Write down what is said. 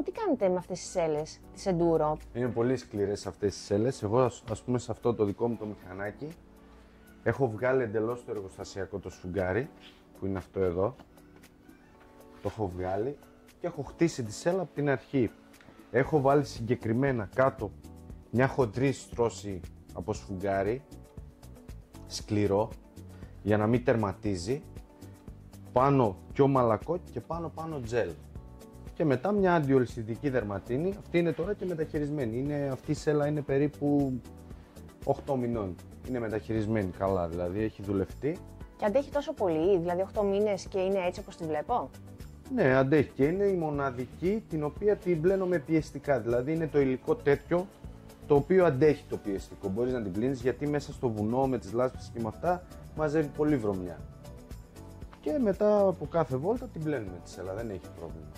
μου, τι κάνετε με αυτές τις σέλες, τις Enduro? Είναι πολύ σκληρές αυτές τις σέλες. Εγώ, ας πούμε, σε αυτό το δικό μου το μηχανάκι έχω βγάλει εντελώς το εργοστασιακό το σφουγγάρι, που είναι αυτό εδώ. Το έχω βγάλει και έχω χτίσει τη σέλα από την αρχή. Έχω βάλει συγκεκριμένα κάτω μια χοντρή στρώση από σφουγγάρι, σκληρό, για να μην τερματίζει. Πάνω πιο μαλακό και πάνω τζέλ. Και μετά μια αντιολυσθητική δερματίνη. Αυτή είναι τώρα και μεταχειρισμένη. Αυτή η σέλα είναι περίπου 8 μηνών. Είναι μεταχειρισμένη καλά, δηλαδή έχει δουλευτεί. Και αντέχει τόσο πολύ, δηλαδή 8 μήνες και είναι έτσι όπως τη βλέπω? Ναι, αντέχει και είναι η μοναδική την οποία την πλένω με πιεστικά. Δηλαδή είναι το υλικό τέτοιο το οποίο αντέχει το πιεστικό. Μπορείς να την πλύνεις γιατί μέσα στο βουνό με τις λάσπες και με αυτά μαζεύει πολύ βρωμιά. Και μετά από κάθε βόλτα την πλένουμε τη σέλα, δεν έχει πρόβλημα.